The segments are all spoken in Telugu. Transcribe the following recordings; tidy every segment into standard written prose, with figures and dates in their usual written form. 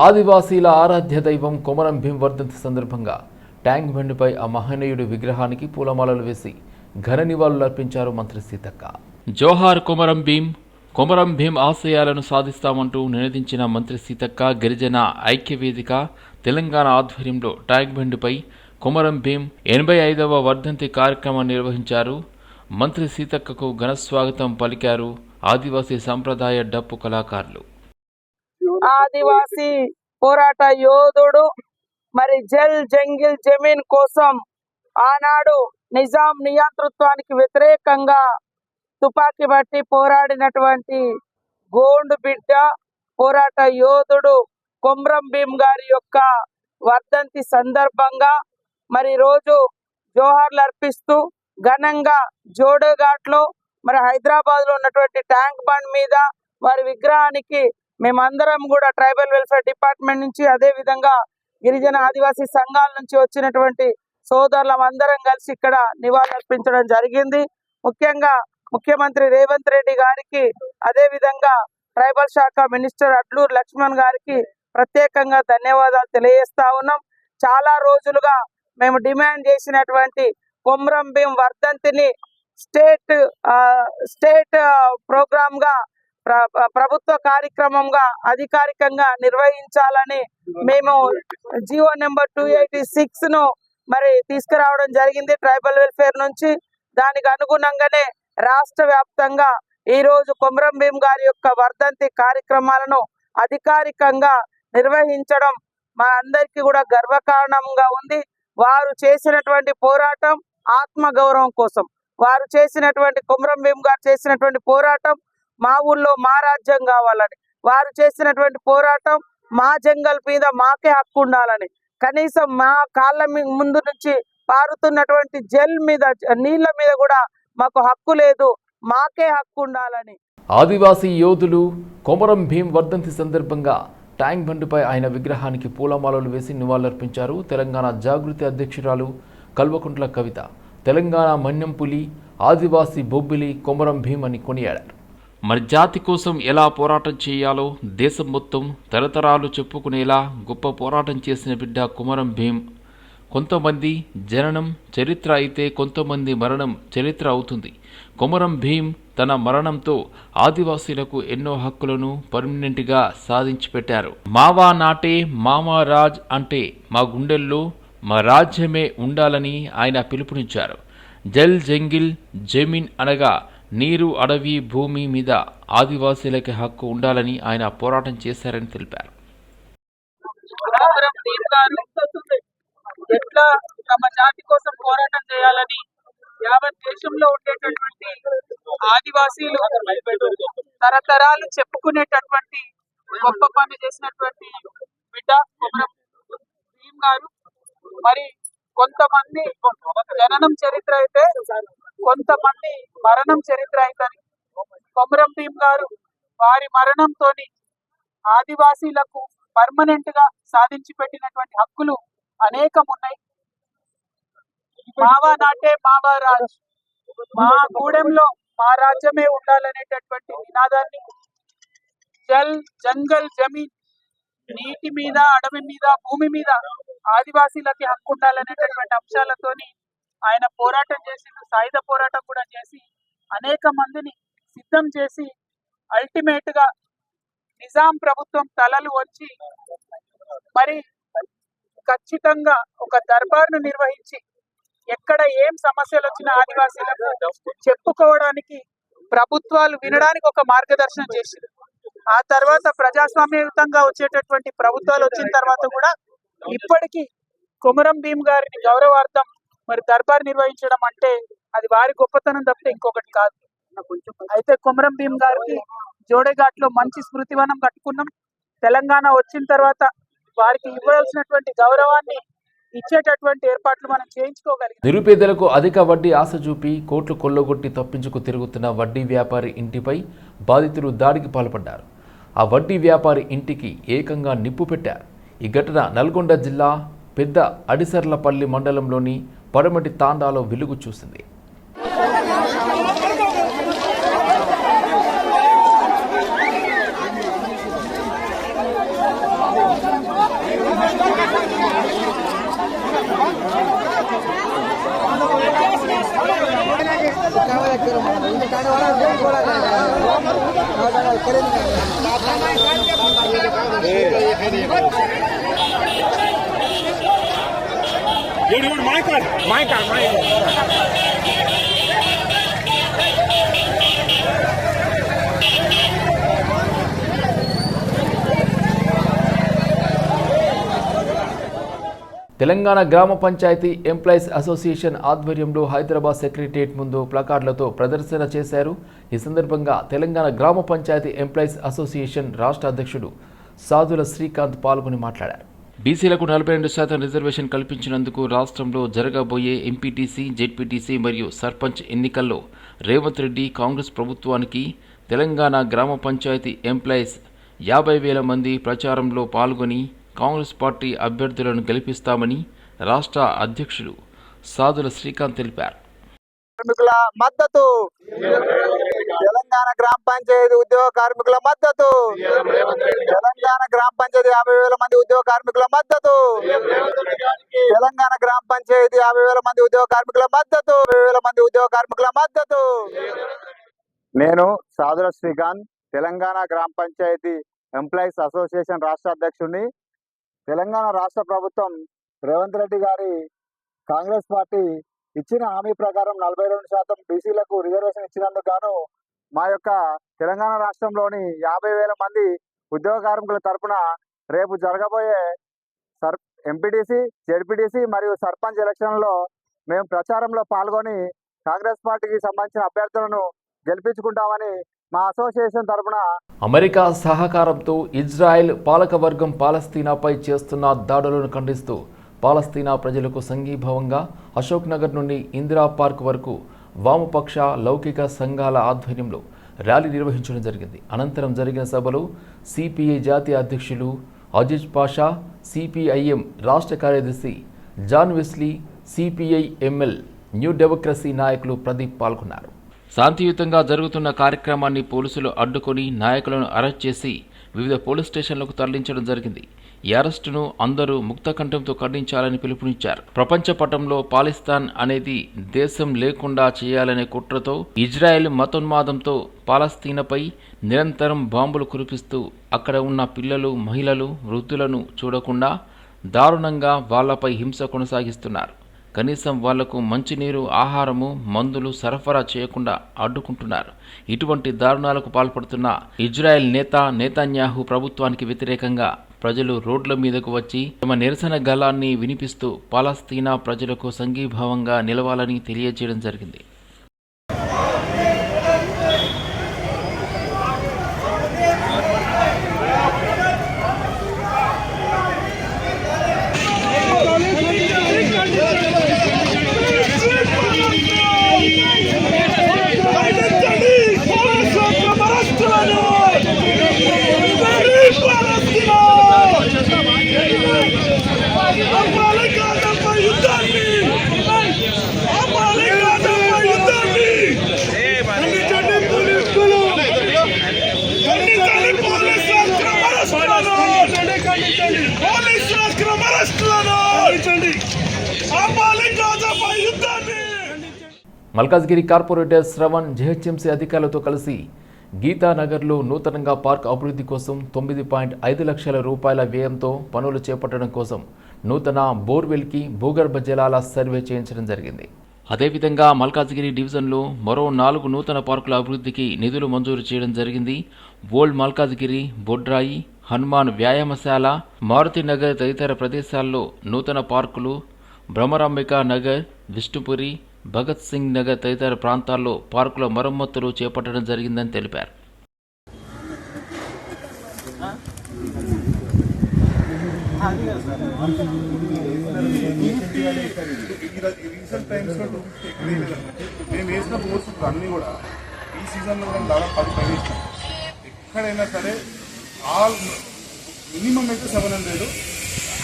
ఆదివాసీల ఆరాధ్య దైవం కొమరం భీం వర్ధంతి సందర్భంగా ట్యాంక్ బండ్పై ఆ మహనీయుడి విగ్రహానికి పూలమాలలు వేసి ఘన నివాళులర్పించారు మంత్రి సీతక్క. జోహార్ కొమరం భీం, కొమరం భీం ఆశయాలను సాధిస్తామంటూ నినదించిన మంత్రి సీతక్క గిరిజన ఐక్యవేదిక తెలంగాణ ఆధ్వర్యంలో ట్యాంక్ బండ్పై కొమరం భీం 85వ వర్ధంతి కార్యక్రమం నిర్వహించారు. మంత్రి సీతక్కకు ఘన స్వాగతం పలికారు ఆదివాసీ సంప్రదాయ డప్పు కళాకారులు. ఆదివాసీ పోరాట యోధుడు మరి జల్ జంగిల్ జమీన్ కోసం ఆనాడు నిజాం నియంతృత్వానికి వ్యతిరేకంగా తుపాకీ బట్టి పోరాడినటువంటి గోండు బిడ్డ పోరాట యోధుడు కొమరం భీం గారి యొక్క వర్ధంతి సందర్భంగా మరి రోజు జోహార్లు అర్పిస్తూ ఘనంగా జోడేఘాట్లో మరి హైదరాబాద్ లో ఉన్నటువంటి ట్యాంక్ బండ్ మీద వారి విగ్రహానికి మేమందరం కూడా ట్రైబల్ వెల్ఫేర్ డిపార్ట్మెంట్ నుంచి అదే విధంగా గిరిజన ఆదివాసీ సంఘాల నుంచి వచ్చినటువంటి సోదరులం అందరం కలిసి ఇక్కడ నివాళులర్పించడం జరిగింది. ముఖ్యంగా ముఖ్యమంత్రి రేవంత్ రెడ్డి గారికి అదే విధంగా ట్రైబల్ శాఖ మినిస్టర్ అడ్లూరు లక్ష్మణ్ గారికి ప్రత్యేకంగా ధన్యవాదాలు తెలియజేస్తా ఉన్నాం. చాలా రోజులుగా మేము డిమాండ్ చేసినటువంటి కొమరం భీం వర్ధంతిని స్టేట్ ప్రోగ్రామ్ గా ప్రభుత్వ కార్యక్రమంగా అధికారికంగా నిర్వహించాలని మేము జియో నెంబర్ 286 ను మరి తీసుకురావడం జరిగింది ట్రైబల్ వెల్ఫేర్ నుంచి. దానికి అనుగుణంగానే రాష్ట్ర వ్యాప్తంగా ఈ రోజు కొమరం భీం గారి యొక్క వర్ధంతి కార్యక్రమాలను అధికారికంగా నిర్వహించడం మా అందరికీ కూడా గర్వకారణంగా ఉంది. వారు చేసినటువంటి పోరాటం ఆత్మ గౌరవం కోసం, వారు చేసినటువంటి కొమరం భీం గారు చేసినటువంటి పోరాటం మా ఊళ్ళో మా రాజ్యం కావాలని, వారు చేసినటువంటి పోరాటం మా జంగల్ మీద మాకే హక్కు ఉండాలని, కనీసం మా కాళ్ళ ముందు నుంచి పారుతున్నటువంటి జల్ మీద నీళ్ళ మీద కూడా మాకు హక్కు లేదు, మాకే హక్కు ఉండాలని. ఆదివాసీ యోధులు కొమరం భీం వర్ధంతి సందర్భంగా ట్యాంక్ బండ్పై ఆయన విగ్రహానికి పూలమాలలు వేసి నివాళులర్పించారు. తెలంగాణ జాగృతి అధ్యక్షురాలు కల్వకుంట్ల కవిత తెలంగాణ మన్యంపులి ఆదివాసీ బొబ్బిలి కొమరం భీం అని కొనియాడారు. మరి జాతి కోసం ఎలా పోరాటం చేయాలో దేశం మొత్తం తరతరాలు చెప్పుకునేలా గొప్ప పోరాటం చేసిన బిడ్డ కొమరం భీం. కొంతమంది జననం చరిత్ర అయితే కొంతమంది మరణం చరిత్ర అవుతుంది. కొమరం భీం తన మరణంతో ఆదివాసీలకు ఎన్నో హక్కులను పర్మనెంట్గా సాధించి పెట్టారు. మావా నాటే మామా రాజ్ అంటే మా గుండెల్లో మా రాజ్యమే ఉండాలని ఆయన పిలుపునిచ్చారు. జల్ జంగిల్ జమీన్ అనగా నీరు అడవి భూమి మీద ఆదివాసీలకి హక్కు ఉండాలని ఆయన పోరాటం చేశారని తెలిపారు. ఎట్లా తమ జాతి కోసం పోరాటం చేయాలని యావత్ దేశంలో ఉండేటటువంటి ఆదివాసీలు తరతరాలు చెప్పుకునేటటువంటి గొప్ప పని చేసినటువంటి బిడ్డ కొమరం భీం గారు. మరి కొంతమంది జననం చరిత్ర అయితే కొంతమంది మరణం చరిత్ర అవుతుంది. కొమరం భీం గారు వారి మరణంతో ఆదివాసీలకు పర్మనెంట్ గా సాధించి పెట్టినటువంటి హక్కులు అనేకం ఉన్నాయి. మావా నాటే మావా రాజ్, మా గూడెంలో మా రాజ్యమే ఉండాలనేటటువంటి నినాదాన్ని, జల్ జంగల్ జమీన్ నీటి మీద అడవి మీద భూమి మీద ఆదివాసీలకి హక్కు ఉండాలనేటటువంటి అంశాలతోని ఆయన పోరాటం చేసి సాయుధ పోరాటం కూడా చేసి అనేక మందిని సిద్ధం చేసి అల్టిమేట్ గా నిజాం ప్రభుత్వం తలలు వంచి మరి ఖచ్చితంగా ఒక దర్బార్ను నిర్వహించి ఎక్కడ ఏం సమస్యలు వచ్చినా ఆదివాసీలకు చెప్పుకోవడానికి ప్రభుత్వాలు వినడానికి ఒక మార్గదర్శనం చేసింది. ఆ తర్వాత ప్రజాస్వామ్యయుతంగా వచ్చేటటువంటి ప్రభుత్వాలు వచ్చిన తర్వాత కూడా ఇప్పటికీ కొమరం భీం గారిని గౌరవార్థం మరి దర్బార్ నిర్వహించడం అంటే అది వారి గొప్పతనం తప్పితే ఇంకొకటి కాదు. అయితే కొమరం భీం గారికి జోడేఘాట్లో మంచి స్మృతివనం కట్టుకున్నాం. తెలంగాణ వచ్చిన తర్వాత వారికి ఇవ్వాల్సినటువంటి గౌరవాన్ని ఇచ్చేటటువంటి ఏర్పాట్లు మనం చేయించుకోగలిగాం. నిరుపేదలకు అధిక వడ్డీ ఆశ చూపి కోట్లు కొల్లగొట్టి తప్పించుకు తిరుగుతున్న వడ్డీ వ్యాపారి ఇంటిపై బాధితులు దాడికి పాల్పడ్డారు. ఆ వడ్డీ వ్యాపారి ఇంటికి ఏకంగా నిప్పు పెట్టారు. ఈ ఘటన నల్గొండ జిల్లా పెద్ద అడిసర్లపల్లి మండలంలోని పడమటి తాండాలో వెలుగు చూసింది. తెలంగాణ గ్రామ పంచాయతీ ఎంప్లాయీస్ అసోసియేషన్ ఆధ్వర్యంలో హైదరాబాద్ సెక్రటరియట్ ముందు ప్లకార్డులతో ప్రదర్శన చేశారు. ఈ సందర్భంగా తెలంగాణ గ్రామ పంచాయతీ ఎంప్లాయీస్ అసోసియేషన్ రాష్ట్ర అధ్యక్షుడు సాదుల శ్రీకాంత్ పాల్గొని మాట్లాడారు. బీసీలకు 42% రిజర్వేషన్ కల్పించినందుకు రాష్ట్రంలో జరగబోయే ఎంపీటీసీ, జెడ్పీటీసీ మరియు సర్పంచ్ ఎన్నికల్లో రేవంత్ రెడ్డి కాంగ్రెస్ ప్రభుత్వానికి తెలంగాణ గ్రామ పంచాయతీ ఎంప్లాయీస్ 50,000 మంది ప్రచారంలో పాల్గొని కాంగ్రెస్ పార్టీ అభ్యర్థులను గెలిపిస్తామని రాష్ట్ర అధ్యక్షుడు సాదుల శ్రీకాంత్ తెలిపారు. కార్మికుల మద్దతు, తెలంగాణ గ్రామ పంచాయతీ ఉద్యోగ కార్మికుల మద్దతు, తెలంగాణ గ్రామ పంచాయతీ 50,000 మంది ఉద్యోగ కార్మికుల మద్దతు, తెలంగాణ గ్రామ పంచాయతీ 50,000 మంది ఉద్యోగ కార్మికుల మద్దతు, 50,000 మంది ఉద్యోగ కార్మికుల మద్దతు. నేను సాదుల శ్రీకాంత్, తెలంగాణ గ్రామ పంచాయతీ ఎంప్లాయీస్ అసోసియేషన్ రాష్ట్ర అధ్యక్షుడిని. తెలంగాణ రాష్ట్ర ప్రభుత్వం రేవంత్ రెడ్డి గారి కాంగ్రెస్ పార్టీ ఇచ్చిన హామీ ప్రకారం 42% బీసీలకు రిజర్వేషన్ ఇచ్చినందుకు గాను మా యొక్క తెలంగాణ రాష్ట్రంలోని 50,000 మంది ఉద్యోగ కార్మికుల తరపున రేపు జరగబోయే ఎంపీటీసీ, జెడ్పీటీసీ మరియు సర్పంచ్ ఎలక్షన్లో మేము ప్రచారంలో పాల్గొని కాంగ్రెస్ పార్టీకి సంబంధించిన అభ్యర్థులను గెలిపించుకుంటామని మా అసోసియేషన్ తరపున. అమెరికా సహకారంతో ఇజ్రాయెల్ పాలకవర్గం పాలస్తీనాపై చేస్తున్న దాడులను ఖండిస్తూ పాలస్తీనా ప్రజలకు సంఘీభావంగా అశోక్ నగర్ నుండి ఇందిరా పార్క్ వరకు వామపక్ష లౌకిక సంఘాల ఆధ్వర్యంలో ర్యాలీ నిర్వహించడం జరిగింది. అనంతరం జరిగిన సభలో సిపిఐ జాతీయ అధ్యక్షులు అజీజ్ పాషా, సిపిఐఎం రాష్ట్ర కార్యదర్శి జాన్ వెస్లీ, సిపిఐ ఎంఎల్ న్యూ డెమోక్రసీ నాయకులు ప్రదీప్ పాల్గొన్నారు. శాంతియుతంగా జరుగుతున్న కార్యక్రమాన్ని పోలీసులు అడ్డుకొని నాయకులను అరెస్ట్ చేసి వివిధ పోలీస్ స్టేషన్లకు తరలించడం జరిగింది. ఈ అరెస్టును అందరూ ముక్తకంఠంతో ఖండించాలని పిలుపునిచ్చారు. ప్రపంచ పటంలో పాలిస్తాన్ అనేది దేశం లేకుండా చేయాలనే కుట్రతో ఇజ్రాయెల్ మతోన్మాదంతో పాలస్తీనాపై నిరంతరం బాంబులు కురిపిస్తూ అక్కడ ఉన్న పిల్లలు, మహిళలు, వృద్ధులను చూడకుండా దారుణంగా వాళ్లపై హింస కొనసాగిస్తున్నారు. కనీసం వాళ్లకు మంచినీరు, ఆహారము, మందులు సరఫరా చేయకుండా అడ్డుకుంటున్నారు. ఇటువంటి దారుణాలకు పాల్పడుతున్న ఇజ్రాయెల్ నేత నెతన్యాహు ప్రభుత్వానికి వ్యతిరేకంగా ప్రజలు రోడ్ల మీదకు వచ్చి తమ నిరసన గళాన్ని వినిపిస్తూ పాలస్తీనా ప్రజలకు సంఘీభావంగా నిలవాలని తెలియజేయడం జరిగింది. మల్కాజ్గిరి కార్పొరేటర్ శ్రవణ్ జిహెచ్ఎంసీ అధికారులతో కలిసి గీతానగర్లో నూతనంగా పార్క్ అభివృద్ధి కోసం 9.5 లక్షల రూపాయల వ్యయంతో పనులు చేపట్టడం కోసం నూతన బోర్వెల్కి భూగర్భ జలాల సర్వే చేయించడం జరిగింది. అదేవిధంగా మల్కాజ్గిరి డివిజన్లో మరో 4 నూతన పార్కుల అభివృద్ధికి నిధులు మంజూరు చేయడం జరిగింది. ఓల్డ్ మల్కాజ్గిరి, బొడ్రాయి, హనుమాన్ వ్యాయామశాల, మారుతినగర్ తదితర ప్రదేశాల్లో నూతన పార్కులు, భ్రమరాంబికా నగర్, విష్ణుపురి, భగత్ సింగ్ నగర్ తదితర ప్రాంతాల్లో పార్కుల మరమ్మతులు చేపట్టడం జరిగిందని తెలిపారు. రీసెంట్ టైమ్స్లో మేము వేసిన బోర్స్ అన్నీ కూడా ఈ సీజన్లో కూడా దాదాపు 10 పైన ఇస్తాం. ఎక్కడైనా సరే ఆల్ మినిమం అయితే 700,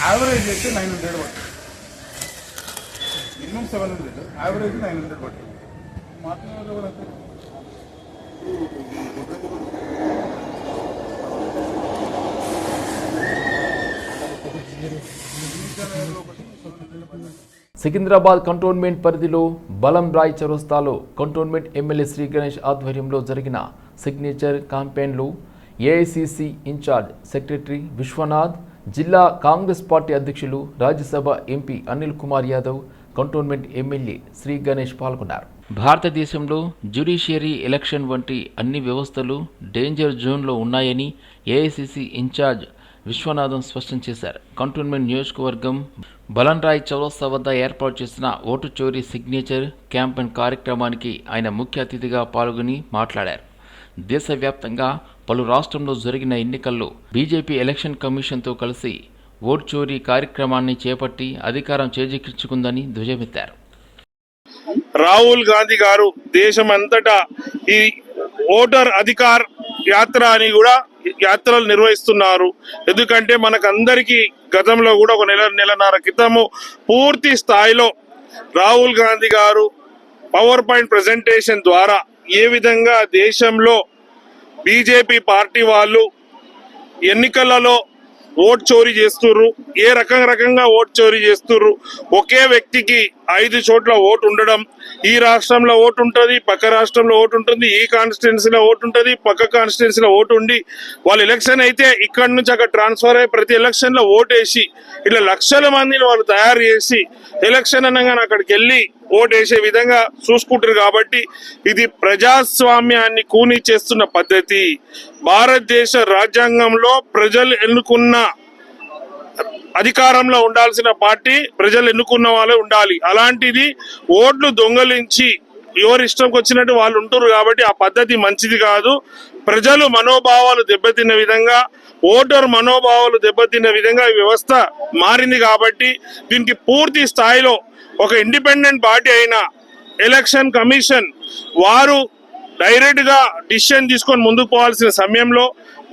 యావరేజ్ అయితే 900 పడుతుంది. మినిమం 700, యావరేజ్ 900 పడుతుంది. మాత్రమే కూడా సికింద్రాబాద్ కంటోన్మెంట్ పరిధిలో బలం రాయ్ చౌరస్తాలో కంటోన్మెంట్ ఎమ్మెల్యే శ్రీ గణేష్ ఆధ్వర్యంలో జరిగిన సిగ్నేచర్ క్యాంపెయిన్లో ఏఐసిసి ఇన్ఛార్జ్ సెక్రటరీ విశ్వనాథ్, జిల్లా కాంగ్రెస్ పార్టీ అధ్యక్షులు, Rajya Sabha MP Anil Kumar Yadav, cantonment MLA Shri Ganesh పాల్గొన్నారు. భారతదేశంలో జ్యుడిషియరీ ఎలక్షన్ వంటి అన్ని వ్యవస్థలు డేంజర్ జోన్లో ఉన్నాయని ఏఐసిసి ఇన్ఛార్జ్ విశ్వనాథన్ స్పష్టం చేశారు. కంటోన్మెంట్ నియోజకవర్గం బలన్రాయ్ చౌరస్తా వద్ద ఏర్పాటు చేసిన ఓటు చోరీ సిగ్నేచర్ క్యాంపెయిన్ కార్యక్రమానికి ఆయన ముఖ్య అతిథిగా పాల్గొని మాట్లాడారు. దేశవ్యాప్తంగా పలు రాష్ట్రంలో జరిగిన ఎన్నికల్లో బీజేపీ ఎలక్షన్ కమిషన్తో కలిసి ఓటు చోరీ కార్యక్రమాన్ని చేపట్టి అధికారం చేజిక్కించుకుందని ధ్వజమెత్తారు. రాహుల్ గాంధీ గారు దేశమంతటా ఈ ఓటర్ అధికార్ యాత్ర అని కూడా యాత్రలు నిర్వహిస్తున్నారు. ఎందుకంటే మనకందరికీ గతంలో కూడా ఒక నెలన్నర క్రితము పూర్తి స్థాయిలో రాహుల్ గాంధీ గారు పవర్ పాయింట్ ప్రెజెంటేషన్ ద్వారా ఏ విధంగా దేశంలో బీజేపీ పార్టీ వాళ్ళు ఎన్నికలలో ఓట్ చోరీ చేస్తుర్రు, ఏ రకంగా ఓట్ చోరీ చేస్తుర్రు, ఒకే వ్యక్తికి 5 చోట్ల ఓటు ఉండడం, ఈ రాష్ట్రంలో ఓటు ఉంటుంది, పక్క రాష్ట్రంలో ఓటు ఉంటుంది, ఈ కాన్స్టిట్యున్సీలో ఓటు ఉంటుంది, పక్క కాన్స్టిట్యున్సీలో ఓటు ఉండి వాళ్ళు ఎలక్షన్ అయితే ఇక్కడి నుంచి అక్కడ ట్రాన్స్ఫర్ అయ్యి ప్రతి ఎలక్షన్లో ఓటు వేసి ఇట్లా లక్షల మందిని వాళ్ళు తయారు చేసి ఎలక్షన్ అనగానే అక్కడికి వెళ్ళి ఓటు వేసే విధంగా చూసుకుంటారు. కాబట్టి ఇది ప్రజాస్వామ్యాన్ని కూని చేస్తున్న పద్ధతి. భారతదేశ రాజ్యాంగంలో ప్రజలు ఎన్నుకున్న అధికారంలో ఉండాల్సిన పార్టీ ప్రజలు ఎన్నుకున్న వాళ్ళే ఉండాలి. అలాంటిది ఓట్లు దొంగలించి ఎవరి ఇష్టంకి వచ్చినట్టు వాళ్ళు ఉంటారు. కాబట్టి ఆ పద్ధతి మంచిది కాదు. ప్రజలు మనోభావాలు దెబ్బతిన్న విధంగా, ఓటర్ మనోభావాలు దెబ్బతిన్న విధంగా ఈ వ్యవస్థ మారింది. కాబట్టి దీనికి పూర్తి స్థాయిలో ఒక ఇండిపెండెంట్ పార్టీ అయిన ఎలక్షన్ కమిషన్ వారు డైరెక్ట్ గా డిసిషన్ తీసుకొని ముందుకు పోవాల్సిన సమయంలో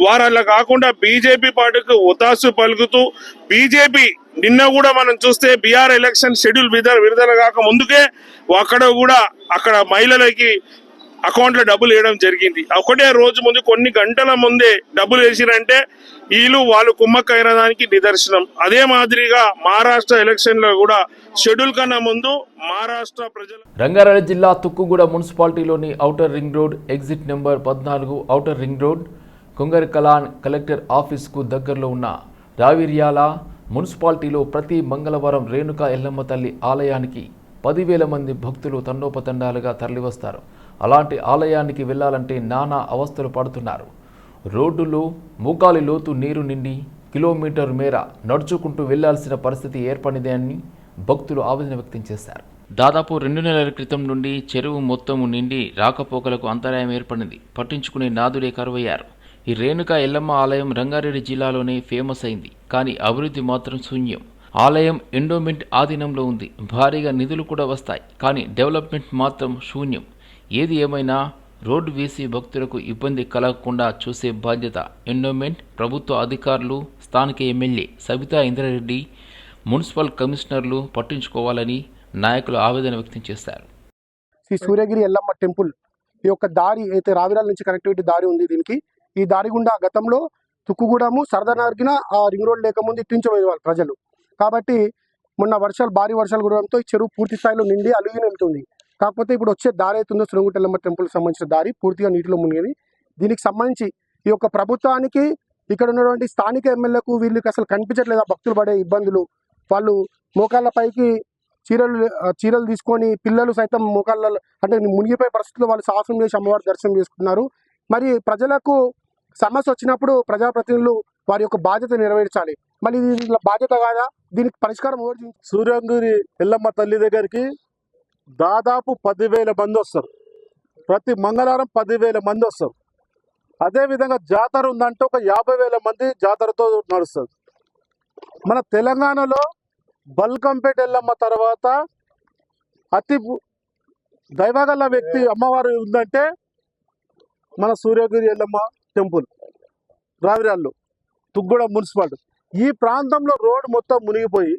వారు అలా కాకుండా బీజేపీ పార్టీకి ఒతాసు పలుకుతూ బీజేపీ నిన్న కూడా మనం చూస్తే బీహార్ ఎలక్షన్ షెడ్యూల్ విడుదల కాక ముందుకే అక్కడ మహిళలకి అకౌంట్లో డబ్బులు వేయడం జరిగింది. ఒకటే రోజు ముందు కొన్ని గంటల ముందే డబ్బులు వేసిరంటే వాళ్ళు కుమ్మక్కైన దానికి నిదర్శనం. అదే మాదిరిగా మహారాష్ట్ర ఎలక్షన్ లో కూడా షెడ్యూల్ కన్నా ముందు మహారాష్ట్ర ప్రజలు రంగారెడ్డి జిల్లా తుక్కుగూడ మున్సిపాలిటీలోని outer ring road exit number 14 outer ring road Kongara Kalan collector ఆఫీసుకు దగ్గరలో ఉన్న రావిర్యాల మున్సిపాలిటీలో ప్రతి మంగళవారం రేణుకా ఎల్లమ్మ తల్లి ఆలయానికి 10,000 మంది భక్తులు తండోపతండాలుగా తరలివస్తారు. అలాంటి ఆలయానికి వెళ్లాలంటే నానా అవస్థలు పడుతున్నారు. రోడ్డులో మోకాలి లోతు నీరు నిండి కిలోమీటర్ మేర నడుచుకుంటూ వెళ్లాల్సిన పరిస్థితి ఏర్పడిందని భక్తులు ఆవేదన వ్యక్తం చేశారు. దాదాపు 2 నెలల క్రితం నుండి చెరువు మొత్తం నిండి రాకపోకలకు అంతరాయం ఏర్పడింది. పట్టించుకునే నాదులే కరువయ్యారు. ఈ రేణుకా ఎల్లమ్మ ఆలయం రంగారెడ్డి జిల్లాలోనే ఫేమస్ అయింది. కానీ అభివృద్ధి మాత్రం శూన్యం. ఆలయం ఎండోమెంట్ ఆధీనంలో ఉంది. భారీగా నిధులు కూడా వస్తాయి. కానీ డెవలప్మెంట్ మాత్రం శూన్యం. ఏది ఏమైనా రోడ్డు వేసి భక్తులకు ఇబ్బంది కలగకుండా చూసే బాధ్యత ఎండోమెంట్, ప్రభుత్వ అధికారులు, స్థానిక ఎమ్మెల్యే సబితా ఇంద్రారెడ్డి, మున్సిపల్ కమిషనర్లు పట్టించుకోవాలని నాయకులు ఆవేదన వ్యక్తం చేశారు. శ్రీ సూర్యగిరి ఎల్లమ్మ టెంపుల్ ఈ యొక్క దారి అయితే రావిరాల నుంచి కనెక్టివిటీ దారి ఉంది. దీనికి ఈ దారి గుండా గతంలో తుక్కుగూడము సరదానగిన ఆ రింగ్ రోడ్ లేకముందు ఇట్టించబోయేవాళ్ళు ప్రజలు. కాబట్టి మొన్న భారీ వర్షాలు కురవడంతో ఈ చెరువు పూర్తి స్థాయిలో నిండి అలుగుని వెళ్తుంది. కాకపోతే ఇప్పుడు వచ్చే దారి అవుతుందో సురంగుట్ట ఎల్లమ్మ టెంపుల్కి సంబంధించిన దారి పూర్తిగా నీటిలో మునిగింది. దీనికి సంబంధించి ఈ యొక్క ప్రభుత్వానికి, ఇక్కడ ఉన్నటువంటి స్థానిక ఎమ్మెల్యేలకు వీళ్ళకి అసలు కనిపించట్లేదు ఆ భక్తులు పడే ఇబ్బందులు. వాళ్ళు మోకాళ్ళ పైకి చీరలు తీసుకొని పిల్లలు సైతం మోకాళ్ళ అంటే మునిగిపోయే పరిస్థితుల్లో వాళ్ళు సాహసం చేసి అమ్మవారి దర్శనం చేసుకుంటున్నారు. మరి ప్రజలకు సమస్య వచ్చినప్పుడు ప్రజాప్రతినిధులు వారి యొక్క బాధ్యత నెరవేర్చాలి. మళ్ళీ దీని బాధ్యత కాదా? దీనికి పరిష్కారం ఎవరు? సూర్యగిరి ఎల్లమ్మ తల్లి దగ్గరికి దాదాపు 10,000 మంది వస్తారు. ప్రతి మంగళవారం 10,000 మంది వస్తారు. అదేవిధంగా జాతర ఉందంటే ఒక 50,000 మంది జాతరతో నడుస్తుంది. మన తెలంగాణలో బల్కంపేట ఎల్లమ్మ తర్వాత అతి దైవగల వ్యక్తి అమ్మవారు ఉందంటే మన సూర్యగిరి ఎల్లమ్మ టెంపుల్ రావిరాళ్ళు తుగ్గూడ మున్సిపాలిటీ. ఈ ప్రాంతంలో రోడ్డు మొత్తం మునిగిపోయి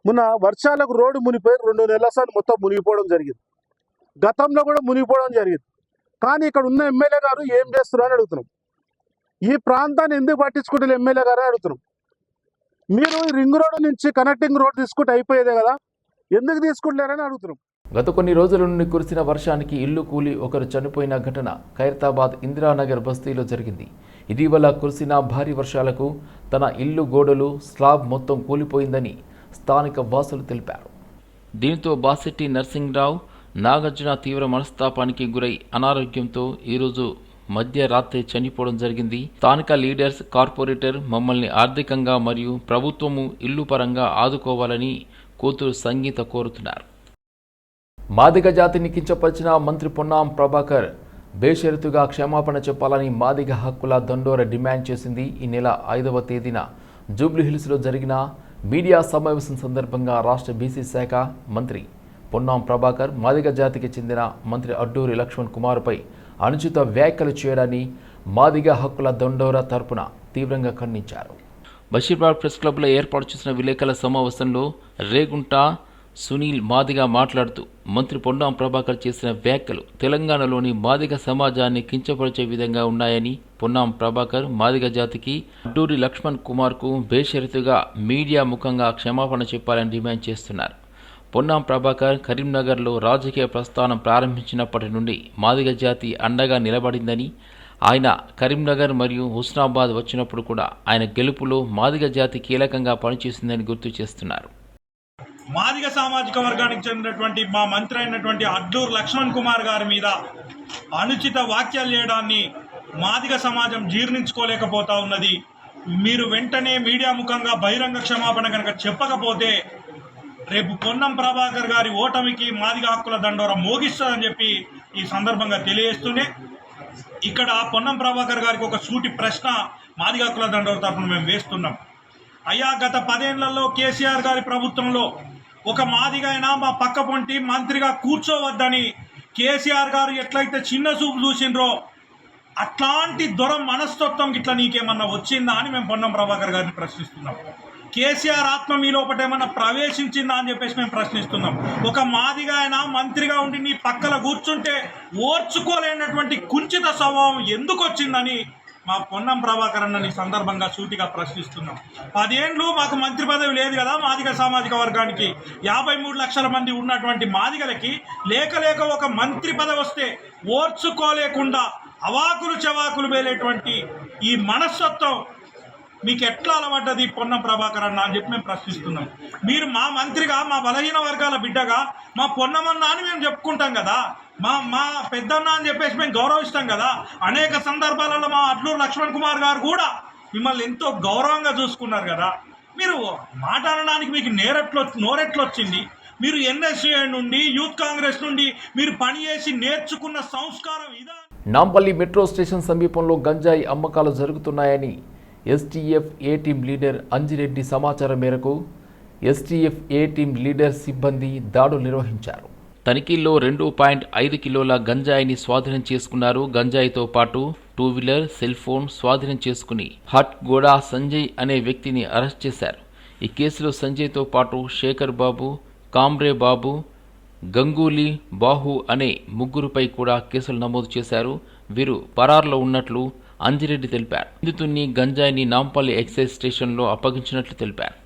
మొన్న వర్షాలకు రోడ్డు మునిగిపోయి 2 నెలల సార్లు మొత్తం మునిగిపోవడం జరిగింది. గతంలో కూడా మునిగిపోవడం జరిగింది. కానీ ఇక్కడ ఉన్న ఎమ్మెల్యే గారు ఏం చేస్తున్నారు అని అడుగుతున్నాం. ఈ ప్రాంతాన్ని ఎందుకు పట్టించుకుంటారు ఎమ్మెల్యే గారు అని అడుగుతున్నాం. మీరు ఈ రింగ్ రోడ్డు నుంచి కనెక్టింగ్ రోడ్ తీసుకుంటే అయిపోయేదే కదా, ఎందుకు తీసుకుంటలేరని అడుగుతున్నాం. గత కొన్ని రోజుల నుండి కురిసిన వర్షానికి ఇల్లు కూలి ఒకరు చనిపోయిన ఘటన ఖైరతాబాద్ ఇందిరానగర్ బస్తీలో జరిగింది. ఇటీవల కురిసిన భారీ వర్షాలకు తన ఇల్లు గోడలు స్లాబ్ మొత్తం కూలిపోయిందని స్థానిక వాసులు తెలిపారు. దీంతో బాసెట్టి నర్సింగ్రావు నాగార్జున తీవ్ర మనస్తాపానికి గురై అనారోగ్యంతో ఈరోజు మధ్యరాత్రి చనిపోవడం జరిగింది. స్థానిక లీడర్స్, కార్పొరేటర్ మమ్మల్ని ఆర్థికంగా మరియు ప్రభుత్వము ఇల్లు పరంగా ఆదుకోవాలని కూతురు సంగీత కోరుతున్నారు. మాదిగ జాతిని కించపరిచిన మంత్రి పొన్నాం ప్రభాకర్ బేషరతుగా క్షమాపణ చెప్పాలని మాదిగ హక్కుల దండోర డిమాండ్ చేసింది. ఈ నెల 5వ తేదీన జూబ్లీహిల్స్లో జరిగిన మీడియా సమావేశం సందర్భంగా రాష్ట్ర బీసీ శాఖ మంత్రి పొన్నాం ప్రభాకర్ మాదిగ జాతికి చెందిన మంత్రి అడ్డూరి లక్ష్మణ్ కుమార్పై అనుచిత వ్యాఖ్యలు చేయడాన్ని మాదిగ హక్కుల దండోర తరపున తీవ్రంగా ఖండించారు. బషీర్బాగ్ ప్రెస్ క్లబ్లో ఏర్పాటు చేసిన విలేకరుల సమావేశంలో రేగుంట సునీల్ మాదిగ మాట్లాడుతూ మంత్రి పొన్నాం ప్రభాకర్ చేసిన వ్యాఖ్యలు తెలంగాణలోని మాదిగ సమాజాన్ని కించపరిచే విధంగా ఉన్నాయని, పొన్నాం ప్రభాకర్ మాదిగ జాతికి అడ్డూరి లక్ష్మణ్ కుమార్కు బేషరతుగా మీడియా ముఖంగా క్షమాపణ చెప్పాలని డిమాండ్ చేస్తున్నారు. పొన్నాం ప్రభాకర్ కరీంనగర్లో రాజకీయ ప్రస్థానం ప్రారంభించినప్పటి నుండి మాదిగ జాతి అండగా నిలబడిందని, ఆయన కరీంనగర్ మరియు హుస్నాబాద్ వచ్చినప్పుడు కూడా ఆయన గెలుపులో మాదిగ జాతి కీలకంగా పనిచేసిందని గుర్తు చేస్తున్నారు. మాదిగ సామాజిక వర్గానికి చెందినటువంటి మా మంత్రి అయినటువంటి అడ్డూరు లక్ష్మణ్ కుమార్ గారి మీద అనుచిత వ్యాఖ్యలు చేయడాన్ని మాదిగ సమాజం జీర్ణించుకోలేకపోతా ఉన్నది. మీరు వెంటనే మీడియా ముఖంగా బహిరంగ క్షమాపణ కనుక చెప్పకపోతే రేపు పొన్నం ప్రభాకర్ గారి ఓటమికి మాదిగ హక్కుల దండోర మోగిస్తుందని చెప్పి ఈ సందర్భంగా తెలియజేస్తూనే ఇక్కడ పొన్నం ప్రభాకర్ గారికి ఒక సూటి ప్రశ్న మాదిగ హక్కుల దండోర తరఫున మేము వేస్తున్నాం. అయ్యా, గత 10 ఏళ్లలో కేసీఆర్ గారి ప్రభుత్వంలో ఒక మాదిగైనా మా పక్క పొంటి మంత్రిగా కూర్చోవద్దని కేసీఆర్ గారు ఎట్లయితే చిన్న చూపు చూసిండ్రో అట్లాంటి దొర మనస్తత్వం ఇట్లా నీకేమన్నా వచ్చిందా అని మేము పొన్నం ప్రభాకర్ గారిని ప్రశ్నిస్తున్నాం. కేసీఆర్ ఆత్మ మీ లోపల ఏమన్నా ప్రవేశించిందా అని చెప్పేసి మేము ప్రశ్నిస్తున్నాం. ఒక మాదిగా అయినా మంత్రిగా ఉండి నీ పక్కన కూర్చుంటే ఓర్చుకోలేనటువంటి కుంచిత స్వభావం ఎందుకు వచ్చిందని మా పొన్నం ప్రభాకర్ అన్నని సందర్భంగా సూటిగా ప్రశ్నిస్తున్నాం. 10 ఏళ్ళు మాకు మంత్రి పదవి లేదు కదా. మాదిగ సామాజిక వర్గానికి 53 లక్షల మంది ఉన్నటువంటి మాదిగలకి లేక ఒక మంత్రి పదవి వస్తే ఓర్చుకోలేకుండా అవాకులు చవాకులు వేలేటువంటి ఈ మనస్తత్వం మీకు ఎట్లా అలవడ్డది పొన్నం ప్రభాకర్ అన్న అని చెప్పి మేము ప్రశ్నిస్తున్నాం. మీరు మా మంత్రిగా, మా బలహీన వర్గాల బిడ్డగా మా పొన్నమన్న అని మేము చెప్పుకుంటాం కదా, మా పెద్దన్న అని చెప్పేసి మేము గౌరవిస్తాం కదా. అనేక సందర్భాలలో మా అడ్లూరు లక్ష్మణ్ కుమార్ గారు కూడా మిమ్మల్ని ఎంతో గౌరవంగా చూసుకున్నారు కదా. మీరు మాట్లాడడానికి మీకు నోరెట్లొచ్చింది? మీరు ఎన్ఎస్యూ నుండి, యూత్ కాంగ్రెస్ నుండి మీరు పనిచేసి నేర్చుకున్న సంస్కారం ఇదా? నాంపల్లి మెట్రో స్టేషన్ సమీపంలో గంజాయి అమ్మకాలు జరుగుతున్నాయని ఎస్టీఎఫ్ ఏ టీం లీడర్ అంజిరెడ్డి సమాచారం మేరకు ఎస్టీఎఫ్ ఏ టీం లీడర్ సిబ్బంది దాడులు నిర్వహించారు. తనిఖీల్లో 2.5 కిలోల గంజాయిని స్వాధీనం చేసుకున్నారు. గంజాయితో పాటు 2 వీలర్, సెల్ ఫోన్ స్వాధీనం చేసుకుని హట్ గోడా సంజయ్ అనే వ్యక్తిని అరెస్ట్ చేశారు. ఈ కేసులో సంజయ్తో పాటు శేఖర్ బాబు, కామ్రే బాబు, గంగూలీ, బాహు అనే 3గురిపై కూడా కేసులు నమోదు చేశారు. వీరు పరారులో ఉన్నట్లు అంజిరెడ్డి తెలిపారు. నిందితుడిని గంజాయిని నాంపల్లి ఎక్సైజ్ స్టేషన్లో అప్పగించినట్లు తెలిపారు.